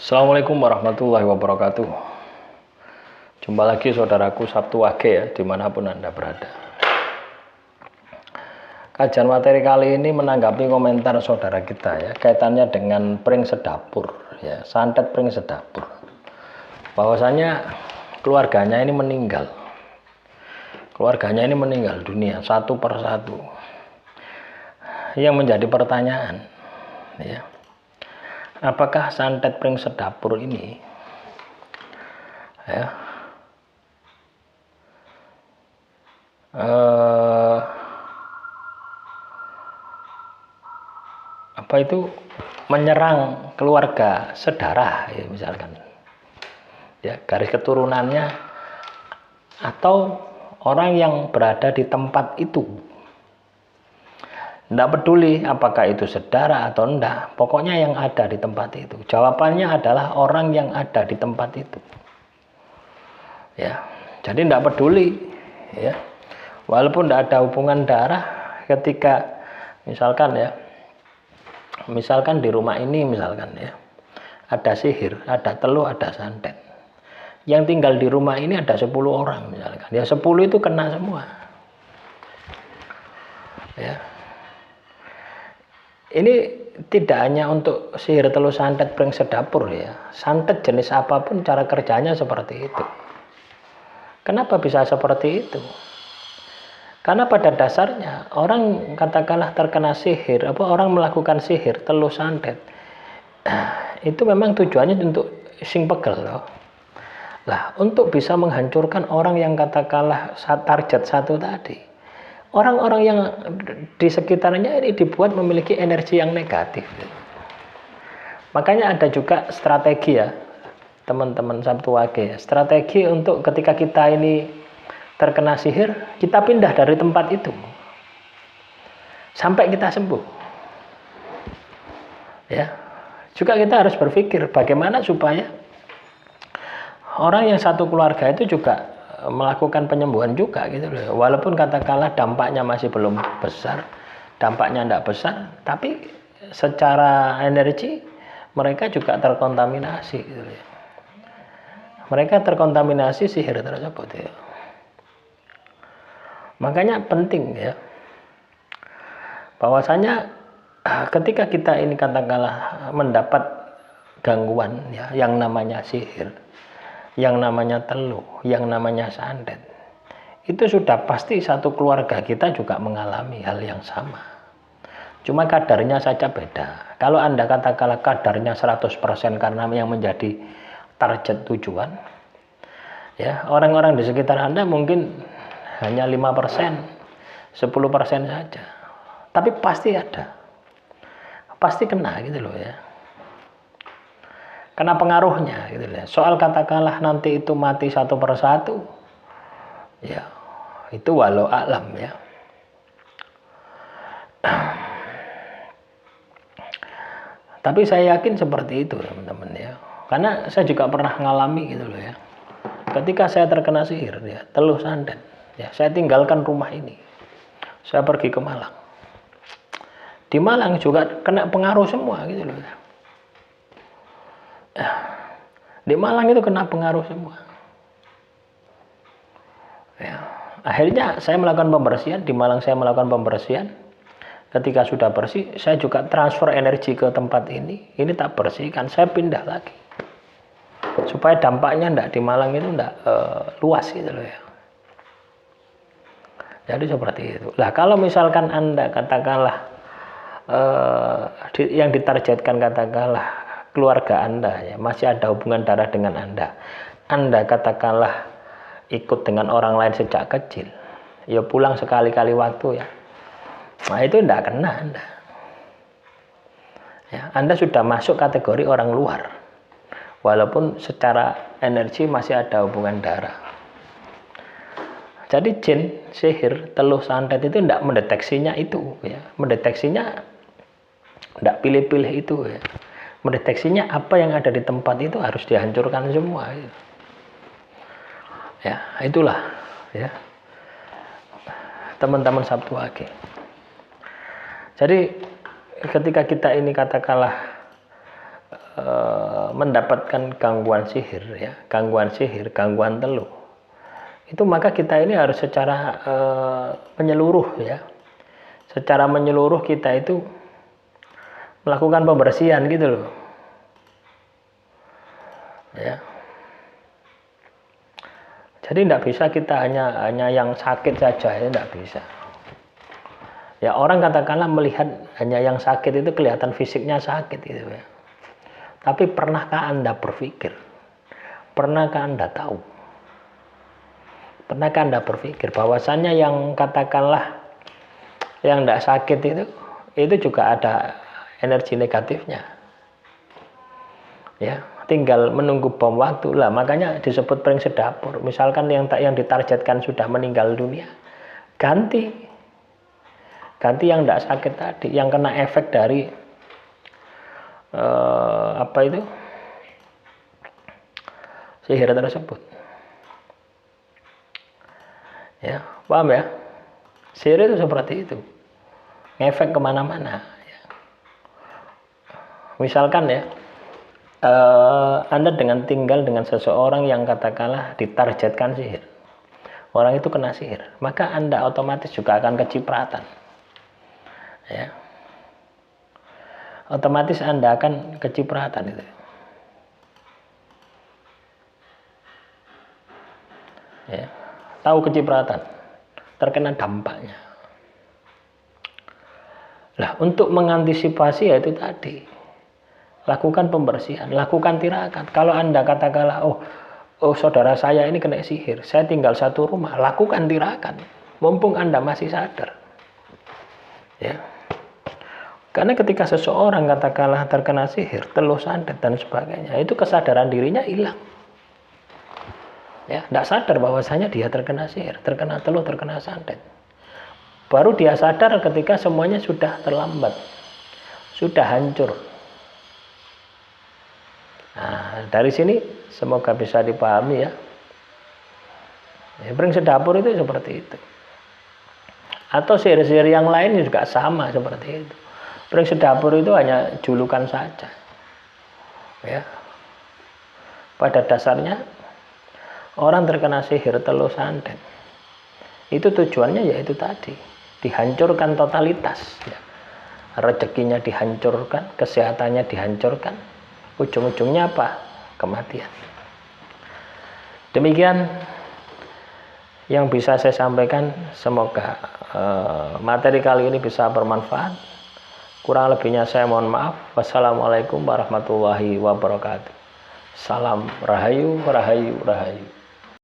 Assalamualaikum warahmatullahi wabarakatuh. Jumpa lagi saudaraku Sabtu Wage ya, dimanapun Anda berada. Kajian materi kali ini menanggapi komentar saudara kita ya, kaitannya dengan pring sedapur ya, santet pring sedapur. Bahwasanya keluarganya ini meninggal. Keluarganya ini meninggal dunia satu persatu. Yang menjadi pertanyaan ya, apakah santet pring sedapur ini ya apa itu menyerang keluarga sedarah ya, misalkan ya, garis keturunannya atau orang yang berada di tempat itu. Tidak peduli apakah itu saudara atau enggak, pokoknya yang ada di tempat itu. Jawabannya adalah orang yang ada di tempat itu. Ya, jadi tidak peduli, ya, walaupun tidak ada hubungan darah. Ketika misalkan ya, misalkan di rumah ini misalkan ya, ada sihir, ada teluh, ada santet. Yang tinggal di rumah ini ada 10 orang misalkan. Ya 10 itu kena semua. Ya. Ini tidak hanya untuk sihir teluh santet pring sedapur ya. Santet jenis apapun cara kerjanya seperti itu. Kenapa bisa seperti itu? Karena pada dasarnya orang katakanlah terkena sihir, orang melakukan sihir teluh santet, itu memang tujuannya untuk sing pegel loh. Lah, untuk bisa menghancurkan orang yang katakanlah target satu tadi, orang-orang yang di sekitarnya ini dibuat memiliki energi yang negatif. Makanya ada juga strategi ya, teman-teman Sabtu Wage ya. Strategi untuk ketika kita ini terkena sihir, kita pindah dari tempat itu sampai kita sembuh. Ya, juga kita harus berpikir bagaimana supaya orang yang satu keluarga itu juga melakukan penyembuhan juga gitu loh. Walaupun katakanlah dampaknya masih belum besar, dampaknya tidak besar, tapi secara energi mereka juga terkontaminasi gitu loh. Mereka terkontaminasi sihir tersebut ya. Makanya penting ya, bahwasanya ketika kita ini katakanlah mendapat gangguan ya, yang namanya sihir, yang namanya teluh, yang namanya santet, itu sudah pasti satu keluarga kita juga mengalami hal yang sama. Cuma kadarnya saja beda. Kalau Anda katakanlah kadarnya 100% karena yang menjadi target tujuan, ya, orang-orang di sekitar Anda mungkin hanya 5%, 10% saja. Tapi pasti ada. Pasti kena gitu loh ya. Kena pengaruhnya gitu ya. Soal katakanlah nanti itu mati satu persatu, ya itu walau alam ya. Tapi saya yakin seperti itu teman-teman ya. Karena saya juga pernah ngalami gitu loh ya. Ketika saya terkena sihir ya, teluh santet, ya saya tinggalkan rumah ini. Saya pergi ke Malang. Di Malang juga kena pengaruh semua gitu loh ya. Di Malang itu kena pengaruh semua. Ya, akhirnya saya melakukan pembersihan. Di Malang saya melakukan pembersihan. Ketika sudah bersih, saya juga transfer energi ke tempat ini. Ini tak bersihkan, saya pindah lagi. Supaya dampaknya enggak di Malang itu enggak luas gitu loh ya. Jadi seperti itu. Lah kalau misalkan Anda katakanlah yang ditargetkan katakanlah keluarga Anda ya, masih ada hubungan darah dengan Anda katakanlah ikut dengan orang lain sejak kecil, ya pulang sekali-kali waktu ya, nah itu tidak kena Anda ya. Anda sudah masuk kategori orang luar, walaupun secara energi masih ada hubungan darah. Jadi jin, sihir, teluh santet itu tidak mendeteksinya itu ya, mendeteksinya tidak pilih-pilih itu ya. Mendeteksinya apa yang ada di tempat itu harus dihancurkan semua gitu. Ya itulah ya teman-teman Sabtu Wage. Jadi ketika kita ini katakanlah mendapatkan gangguan sihir, ya, gangguan teluh, itu maka kita ini harus secara menyeluruh, ya, secara menyeluruh kita itu melakukan pembersihan gitu loh, ya. Jadi tidak bisa kita hanya yang sakit saja, ya, tidak bisa. Ya, orang katakanlah melihat hanya yang sakit itu kelihatan fisiknya sakit gitu, ya. Tapi pernahkah Anda berpikir? Pernahkah Anda tahu? Pernahkah Anda berpikir bahwasannya yang katakanlah yang tidak sakit itu juga ada energi negatifnya, ya, tinggal menunggu bom waktu lah. Makanya disebut pring sedapur. Misalkan yang ditargetkan sudah meninggal dunia, ganti yang tidak sakit tadi, yang kena efek dari sihir tersebut, ya, paham ya? Sihir itu seperti itu, ngefek kemana-mana, ya. Misalkan ya, Anda tinggal dengan seseorang yang katakanlah ditargetkan sihir, orang itu kena sihir, maka Anda otomatis juga akan kecipratan, ya, otomatis Anda akan kecipratan itu, ya, tahu kecipratan, terkena dampaknya. Nah, untuk mengantisipasi ya itu tadi, lakukan pembersihan, lakukan tirakat. Kalau Anda katakanlah, oh saudara saya ini kena sihir, saya tinggal satu rumah, lakukan tirakat, mumpung Anda masih sadar, ya. Karena ketika seseorang katakanlah terkena sihir, teluh santet dan sebagainya, itu kesadaran dirinya hilang, ya, tidak sadar bahwasanya dia terkena sihir, terkena teluh, terkena santet. Baru dia sadar ketika semuanya sudah terlambat, sudah hancur. Nah, dari sini semoga bisa dipahami, ya. Pring sedapur itu seperti itu. Atau sihir-sihir yang lain juga sama seperti itu. Pring sedapur itu hanya julukan saja, ya. Pada dasarnya orang terkena sihir teluh santet itu tujuannya yaitu tadi, dihancurkan totalitas, ya. Rezekinya dihancurkan, kesehatannya dihancurkan, ujung-ujungnya apa? Kematian. Demikian yang bisa saya sampaikan. Semoga materi kali ini bisa bermanfaat. Kurang lebihnya saya mohon maaf. Wassalamualaikum warahmatullahi wabarakatuh. Salam Rahayu, Rahayu, Rahayu.